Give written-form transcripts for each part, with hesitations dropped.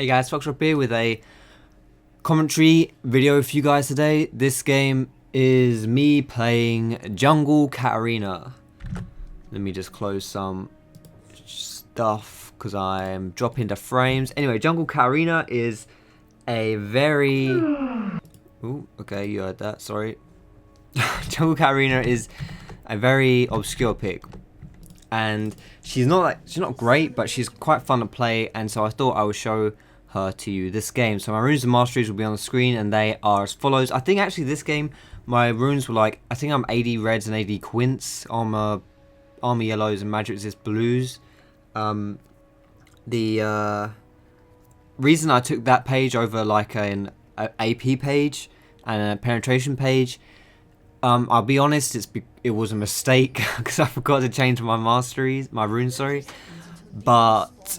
Hey guys, Foxdrop here with a commentary video for you guys today. This game is me playing Jungle Katarina. Let me just close some stuff because I'm dropping the frames. Anyway, Jungle Katarina is a very... Ooh, okay, you heard that, sorry. Jungle Katarina is a very obscure pick. And she's not great, but she's quite fun to play, and so I thought I would show her to you this game. So my runes and masteries will be on the screen, and they are as follows. I think actually this game my runes were like, I think I'm 80 reds and 80 quints, armor yellows and magic resist blues. The reason I took that page over like an AP page and a penetration page, I'll be honest, it was a mistake because I forgot to change my runes, sorry. But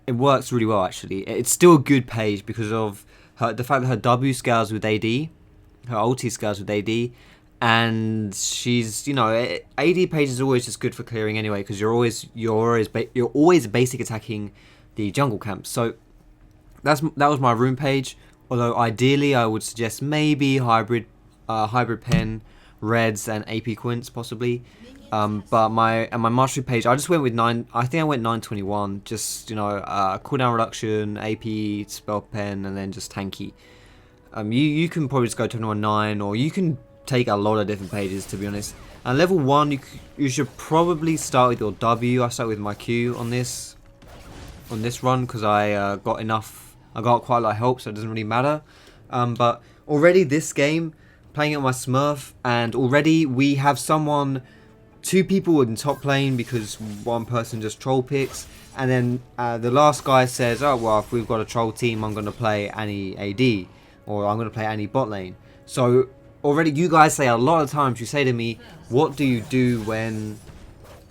it works really well actually. It's still a good page because of the fact that her W scales with AD, her ulti scales with AD, and she's, you know, AD page is always just good for clearing anyway because you're always basic attacking the jungle camp. So that was my rune page. Although ideally I would suggest maybe hybrid pen, reds and AP quints possibly. But my mastery page, I just went with 9. I think I went 921. Just, you know, cooldown reduction, AP, spell pen, and then just tanky. You can probably just go to 9, or you can take a lot of different pages, to be honest. And level 1, you should probably start with your W. I start with my Q on this run because I got enough. I got quite a lot of help, so it doesn't really matter. But already this game, playing it on my Smurf, and already we have 2 people in top lane because one person just troll picks, and then the last guy says, oh well, if we've got a troll team, I'm going to play any AD, or I'm going to play any bot lane. So already you guys say a lot of times, you say to me, what do you do when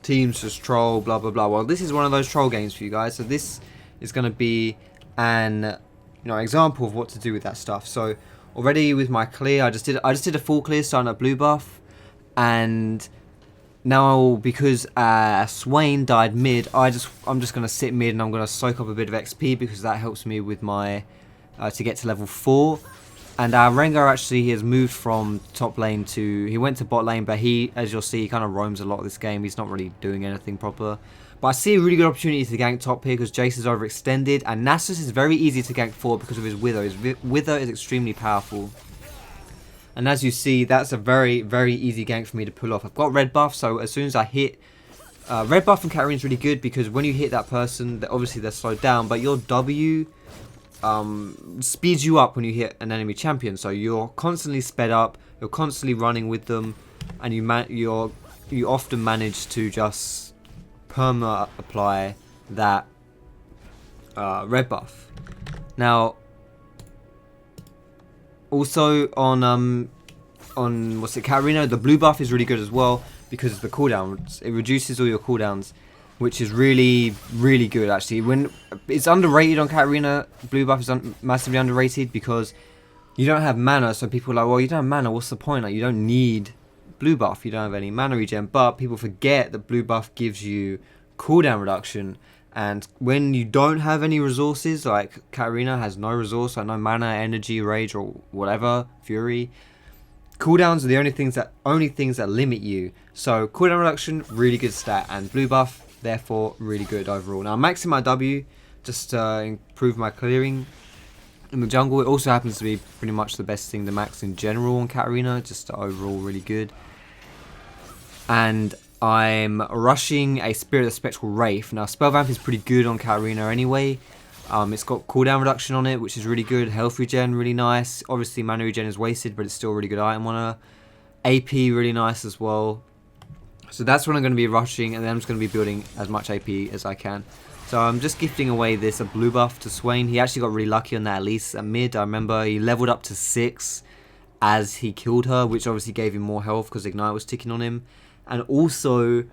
teams just troll, blah blah blah. Well, this is one of those troll games for you guys, so this is going to be an example of what to do with that stuff. So already with my clear, I just did a full clear starting at blue buff, and now because Swain died mid, I'm just gonna sit mid and I'm gonna soak up a bit of XP because that helps me with my to get to level 4. And Rengar actually has moved from top lane he went to bot lane, but he, as you'll see, kind of roams a lot of this game. He's not really doing anything proper. But I see a really good opportunity to gank top here because Jace is overextended, and Nasus is very easy to gank forward because of his Wither. His Wither is extremely powerful. And as you see, that's a very, very easy gank for me to pull off. I've got red buff, so as soon as I hit... red buff from Katarina is really good because when you hit that person, obviously they're slowed down, but your W speeds you up when you hit an enemy champion. So you're constantly sped up, you're constantly running with them, and you often manage to just perma apply that red buff. Now, also on Katarina, the blue buff is really good as well because of the cooldowns. It reduces all your cooldowns, which is really, really good actually. When it's underrated on Katarina, blue buff is massively underrated because you don't have mana. So people are like, well, you don't have mana, what's the point? Like, you don't need blue buff, you don't have any mana regen. But people forget that blue buff gives you cooldown reduction, and when you don't have any resources, like Katarina has no resource, like no mana, energy, rage, or whatever, fury, cooldowns are the only things that limit you. So cooldown reduction, really good stat, and blue buff, therefore really good overall. Now I'm maxing my W just to improve my clearing in the jungle. It also happens to be pretty much the best thing to max in general on Katarina, just overall really good. And I'm rushing a Spirit of the Spectral Wraith. Now Spell Vamp is pretty good on Katarina anyway. It's got cooldown reduction on it, which is really good. Health regen, really nice. Obviously mana regen is wasted, but it's still a really good item on her. AP, really nice as well. So that's what I'm going to be rushing, and then I'm just going to be building as much AP as I can. So I'm just gifting away a blue buff to Swain. He actually got really lucky on that, at least at mid. I remember he leveled up to 6 as he killed her, which obviously gave him more health because Ignite was ticking on him. And also,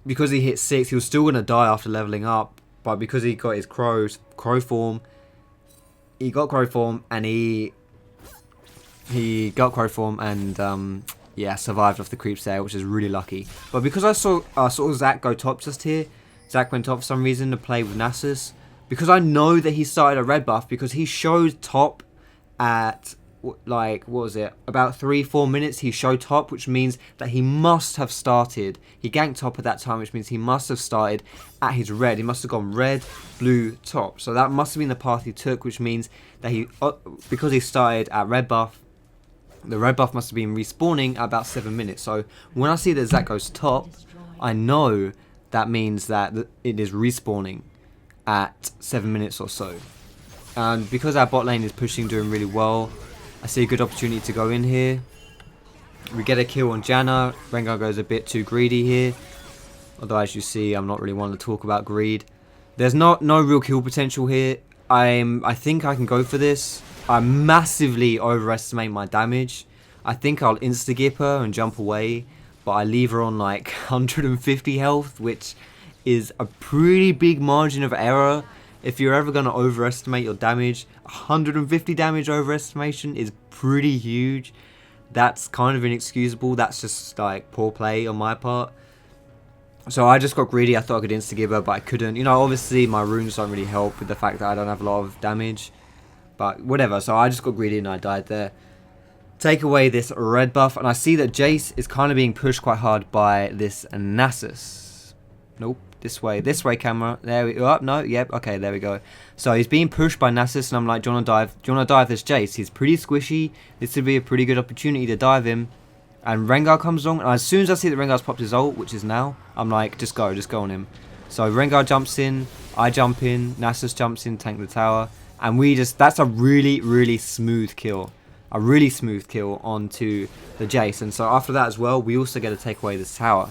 because he hit 6, he was still going to die after leveling up. But because he got his crow form, he got crow form and yeah, survived off the creeps there, which is really lucky. But because I saw Zac go top just here, Zac went top for some reason to play with Nasus. because I know that he started a red buff, because he showed top at like, what was it, about 3-4 minutes he showed top, which means that he must have started, he ganked top at that time, which means he must have started at his red. He must have gone red, blue, top. So that must have been the path he took, which means that he, because he started at red buff, the red buff must have been respawning at about 7 minutes. So when I see that Zac goes top, I know that means that it is respawning at 7 minutes or so. And because our bot lane is pushing, doing really well, I see a good opportunity to go in here. We get a kill on Janna. Rengar goes a bit too greedy here. Although, as you see, I'm not really one to talk about greed. There's no real kill potential here. I think I can go for this. I massively overestimate my damage. I think I'll insta-gip her and jump away. But I leave her on like 150 health, which is a pretty big margin of error. If you're ever going to overestimate your damage, 150 damage overestimation is pretty huge. That's kind of inexcusable. That's just like poor play on my part. So I just got greedy. I thought I could insta-give her, but I couldn't. You know, obviously my runes don't really help with the fact that I don't have a lot of damage. But whatever. So I just got greedy and I died there. Take away this red buff, and I see that Jace is kind of being pushed quite hard by this Nasus. Nope. This way, camera. There we go. Oh, no, yep, okay, there we go. So he's being pushed by Nasus, and I'm like, do you want to dive? Do you want to dive this Jace? He's pretty squishy. This would be a pretty good opportunity to dive him. And Rengar comes along, and as soon as I see that Rengar's popped his ult, which is now, I'm like, just go on him. So Rengar jumps in, I jump in, Nasus jumps in, tank the tower, and we just, that's a really, really smooth kill. A really smooth kill onto the Jace. And so after that as well, we also get to take away this tower.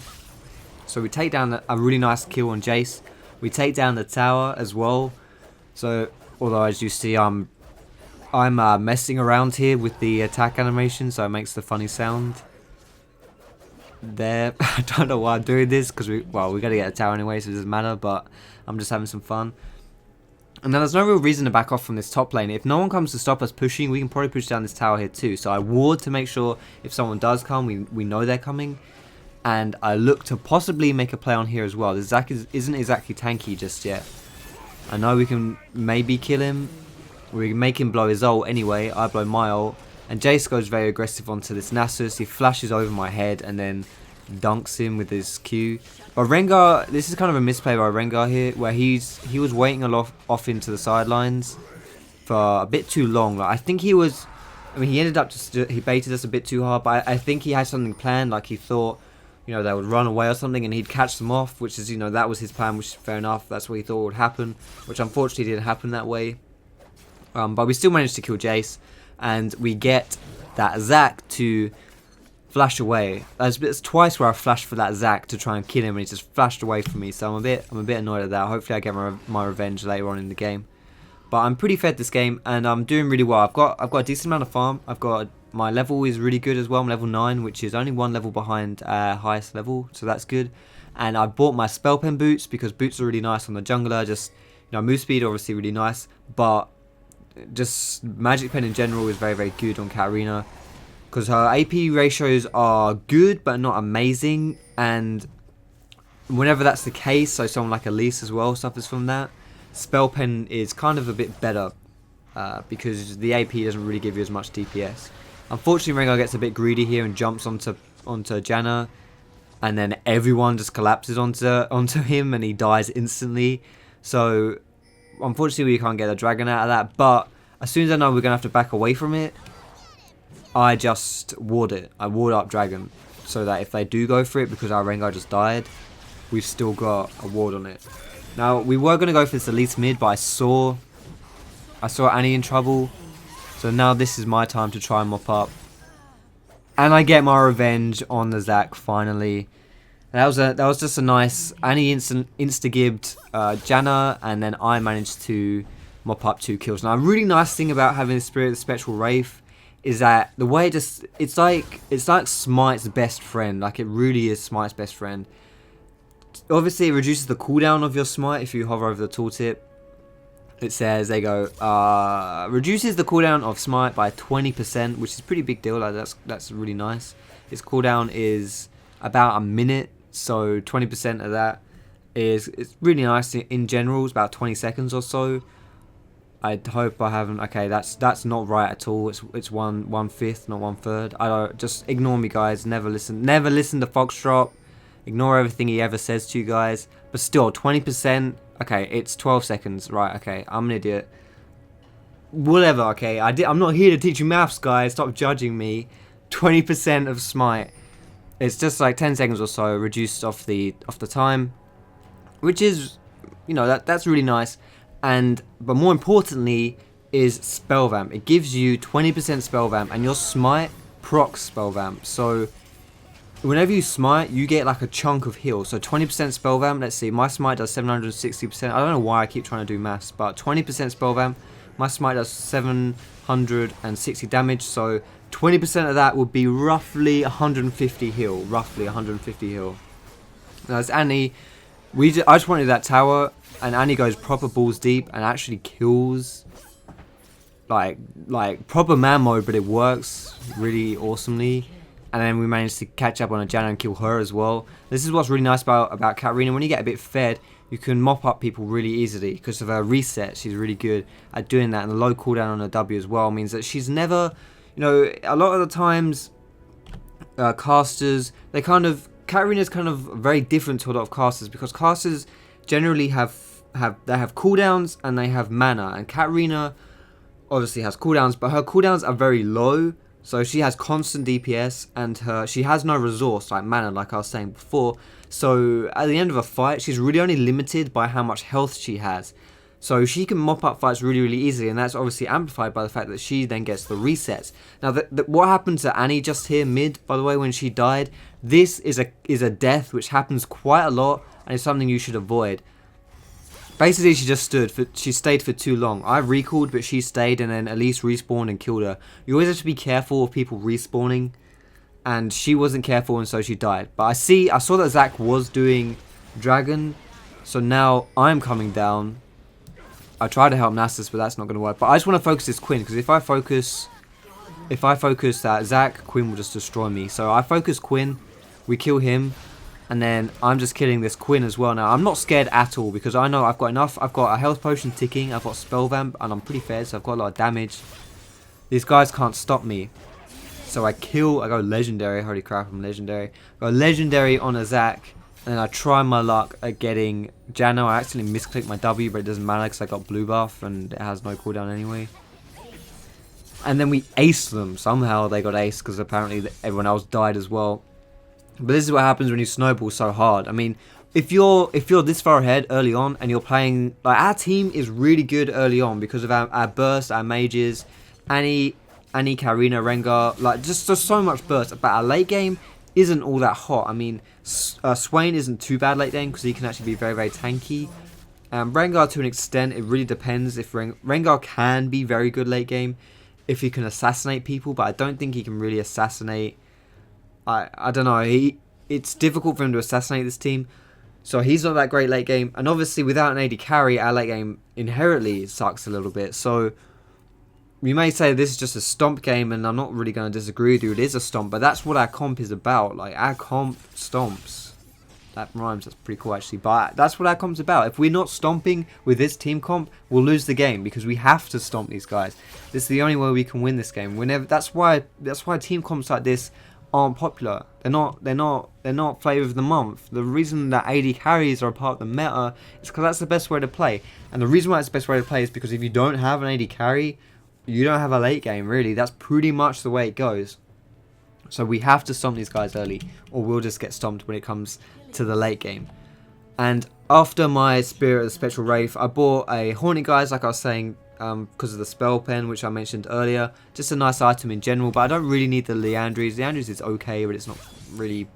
So we take down a really nice kill on Jace. We take down the tower as well. So although as you see, I'm messing around here with the attack animation, so it makes the funny sound. There, I don't know why I'm doing this because we gotta get a tower anyway, so it doesn't matter. But I'm just having some fun. And then there's no real reason to back off from this top lane. If no one comes to stop us pushing, we can probably push down this tower here too. So I ward to make sure if someone does come, we know they're coming. And I look to possibly make a play on here as well. The Zac isn't exactly tanky just yet. I know we can maybe kill him. We can make him blow his ult anyway. I blow my ult. And Jace goes very aggressive onto this Nasus. He flashes over my head and then dunks him with his Q. But Rengar, this is kind of a misplay by Rengar here, where he was waiting off into the sidelines for a bit too long. Like, I think he was, I mean, he ended up he baited us a bit too hard, but I think he had something planned. Like he thought, you know, they would run away or something and he'd catch them off, which is, you know, that was his plan, which is fair enough. That's what he thought would happen, which unfortunately didn't happen that way. But we still managed to kill Jace, and we get that Zac to flash away. It's twice where I flashed for that Zac to try and kill him, and he just flashed away from me. So I'm a bit annoyed at that. Hopefully I get my revenge later on in the game. But I'm pretty fed this game, and I'm doing really well. I've got a decent amount of farm. My level is really good as well. I'm level 9, which is only one level behind highest level, so that's good. And I bought my spell pen boots because boots are really nice on the jungler. Just, you know, move speed obviously really nice, but just magic pen in general is very, very good on Katarina because her AP ratios are good but not amazing. And whenever that's the case, so someone like Elise as well suffers from that, spell pen is kind of a bit better because the AP doesn't really give you as much DPS. Unfortunately, Rengar gets a bit greedy here and jumps onto Janna, and then everyone just collapses onto him, and he dies instantly. So, unfortunately, we can't get a dragon out of that. But as soon as I know we're gonna have to back away from it, I just ward it. I ward up dragon, so that if they do go for it, because our Rengar just died, we've still got a ward on it. Now we were gonna go for this Elise mid, but I saw Annie in trouble. So now this is my time to try and mop up. And I get my revenge on the Zac finally. That was just a nice Annie insta-gibbed Janna, and then I managed to mop up 2 kills. Now a really nice thing about having the Spirit of the Spectral Wraith is that the way it's like Smite's best friend. Like it really is Smite's best friend. Obviously it reduces the cooldown of your Smite if you hover over the tooltip. It says, they go, reduces the cooldown of Smite by 20%, which is a pretty big deal. Like that's really nice. Its cooldown is about a minute, so 20% of that. it's really nice in general. It's about 20 seconds or so. I hope I haven't. Okay, that's not right at all. It's 1/5, not 1/3. I don't, just ignore me, guys. Never listen to Foxdrop. Ignore everything he ever says to you guys. But still, 20%. Okay, it's 12 seconds. Right. Okay, I'm an idiot. Whatever. Okay, I'm not here to teach you maths, guys. Stop judging me. 20% of smite. It's just like 10 seconds or so reduced off the time, which is, you know, that's really nice. But more importantly is spell vamp. It gives you 20% spell vamp, and your smite procs spell vamp. So whenever you smite, you get like a chunk of heal. So 20% spell vamp. Let's see, my smite does 760%. I don't know why I keep trying to do maths, but 20% spell vamp. My smite does 760 damage. So 20% of that would be roughly 150 heal. Roughly 150 heal. Now it's Annie. I just wanted that tower, and Annie goes proper balls deep and actually kills like proper man mode, but it works really awesomely. And then we managed to catch up on a Janna and kill her as well. This is what's really nice about Katarina. When you get a bit fed, you can mop up people really easily because of her reset. She's really good at doing that, and the low cooldown on her W as well means that she's never, you know, a lot of the times casters, Katarina's kind of very different to a lot of casters, because casters generally have cooldowns and they have mana, and Katarina obviously has cooldowns, but her cooldowns are very low, so she has constant DPS, and she has no resource like mana, like I was saying before. So at the end of a fight, she's really only limited by how much health she has. So she can mop up fights really easily, and that's obviously amplified by the fact that she then gets the resets. Now, what happened to Annie just here mid, by the way, when she died, this is a death which happens quite a lot, and it's something you should avoid. Basically, she stayed for too long. I recalled, but she stayed, and then Elise respawned and killed her. You always have to be careful of people respawning, and she wasn't careful, and so she died. But I saw that Zach was doing Dragon, so now I'm coming down. I tried to help Nasus, but that's not going to work. But I just want to focus this Quinn, because if I focus that Zach, Quinn will just destroy me. So I focus Quinn, we kill him, and then I'm just killing this Quinn as well. Now I'm not scared at all, because I know I've got enough. I've got a health potion ticking, I've got spell vamp, and I'm pretty fed, so I've got a lot of damage. These guys can't stop me. So I go legendary. Holy crap, I'm legendary. I go legendary on a Zach. And then I try my luck at getting Janna. I actually misclicked my W, but it doesn't matter because I got blue buff and it has no cooldown anyway. And then we aced them. Somehow they got aced because apparently everyone else died as well. But this is what happens when you snowball so hard. I mean, if you're this far ahead early on and you're playing, like, our team is really good early on because of our burst, our mages, Annie, Katarina, Rengar, like just so much burst. But our late game isn't all that hot. I mean, Swain isn't too bad late game because he can actually be very tanky. Rengar, to an extent, it really depends. If Rengar can be very good late game if he can assassinate people, but I don't think he can really assassinate. I don't know. It's difficult for him to assassinate this team, so he's not that great late game. And obviously, without an AD carry, our late game inherently sucks a little bit. So you may say this is just a stomp game, and I'm not really going to disagree with you. It is a stomp, but that's what our comp is about. Like, our comp stomps. That rhymes. That's pretty cool, actually. But that's what our comp's about. If we're not stomping with this team comp, we'll lose the game because we have to stomp these guys. This is the only way we can win this game. That's why team comps like this aren't popular. They're not flavor of the month. The reason that AD carries are a part of the meta is because that's the best way to play. And the reason why it's the best way to play is because if you don't have an AD carry, you don't have a late game, really. That's pretty much the way it goes. So we have to stomp these guys early, or we'll just get stomped when it comes to the late game. And after my Spirit of the Spectral Wraith, I bought a Hornet Guys, like I was saying, because of the spell pen, which I mentioned earlier. Just a nice item in general, but I don't really need the Leandries. Leandries is okay, but it's not really...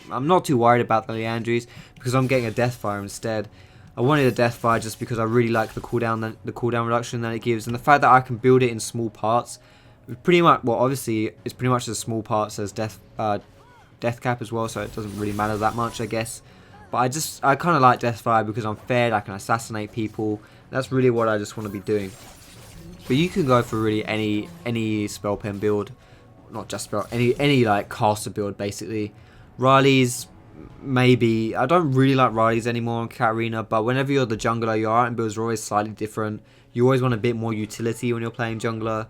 I'm not too worried about the Leandries, because I'm getting a Deathfire instead. I wanted a Deathfire just because I really like the cooldown reduction that it gives, and the fact that I can build it in small parts. Pretty much, well, obviously it's pretty much as small parts as Death Cap as well, so it doesn't really matter that much, I guess. But I kind of like Deathfire because I'm fed, I can assassinate people. That's really what I just want to be doing. But you can go for really any spell pen build, not just spell, any like caster build basically. Riley's maybe I don't really like Riley's anymore on Katarina, but whenever you're the jungler, your item builds are always slightly different. You always want a bit more utility when you're playing jungler,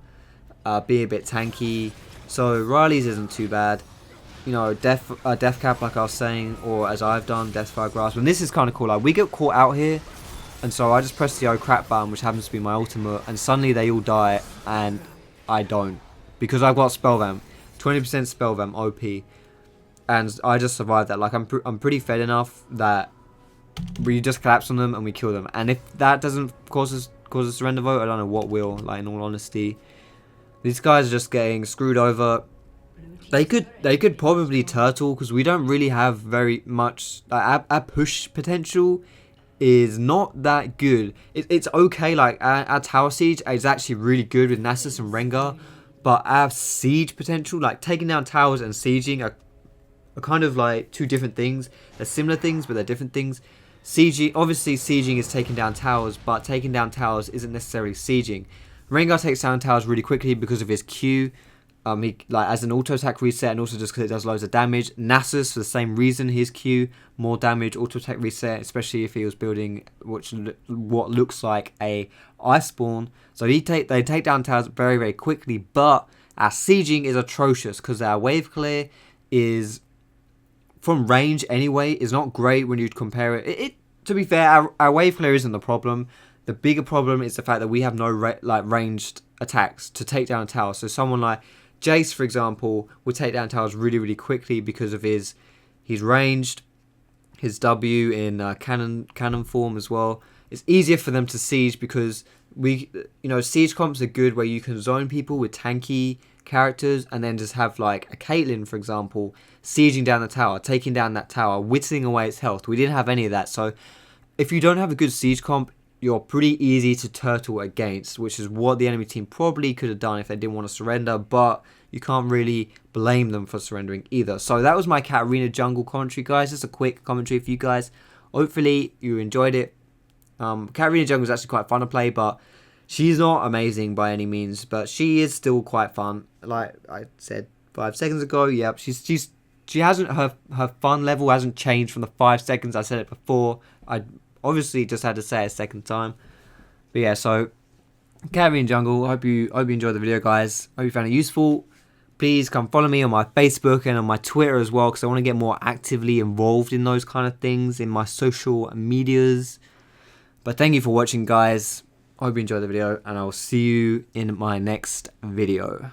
be a bit tanky. So Riley's isn't too bad. You know, death cap like I was saying, or as I've done, death fire grasp. And this is kind of cool. Like we get caught out here, and so I just press the oh crap button, which happens to be my ultimate, and suddenly they all die, and I don't, because I've got spell vamp, 20% spell vamp OP. And I just survived that. Like I'm pretty fed enough that we just collapse on them and we kill them. And if that doesn't cause a surrender vote, I don't know what will. Like in all honesty, these guys are just getting screwed over. They could probably turtle because we don't really have very much. Our push potential is not that good. It's okay. Like our tower siege is actually really good with Nasus and Rengar, but our siege potential, like taking down towers and sieging, are kind of like two different things. They're similar things, but they're different things. Sieging, obviously sieging is taking down towers, but taking down towers isn't necessarily sieging. Rengar takes down towers really quickly because of his Q. He, like as an auto attack reset, and also just because it does loads of damage. Nasus for the same reason, his Q, more damage, auto attack reset, especially if he was building what looks like a Iceborne. So they take down towers very, very quickly, but our sieging is atrocious because our wave clear is, from range anyway, is not great when you compare it. To be fair, our wave clear isn't the problem. The bigger problem is the fact that we have no ranged attacks to take down a tower. So someone like Jace, for example, would take down towers really, really quickly because of his ranged, his W in cannon form as well. It's easier for them to siege because siege comps are good where you can zone people with tanky characters and then just have like a Caitlyn, for example, sieging down the tower, taking down that tower, whittling away its health. We didn't have any of that. So if you don't have a good siege comp, you're pretty easy to turtle against, which is what the enemy team probably could have done if they didn't want to surrender, but you can't really blame them for surrendering either. So that was my Katarina jungle commentary, guys. Just a quick commentary for you guys. Hopefully you enjoyed it. Katarina jungle is actually quite fun to play, but she's not amazing by any means, but she is still quite fun. Like I said 5 seconds ago, yep, she hasn't, her fun level hasn't changed from the 5 seconds I said it before. I obviously just had to say it a second time. But yeah, so Katarina jungle. Hope you enjoyed the video, guys. Hope you found it useful. Please come follow me on my Facebook and on my Twitter as well, because I want to get more actively involved in those kind of things in my social medias. But thank you for watching, guys. I hope you enjoyed the video, and I will see you in my next video.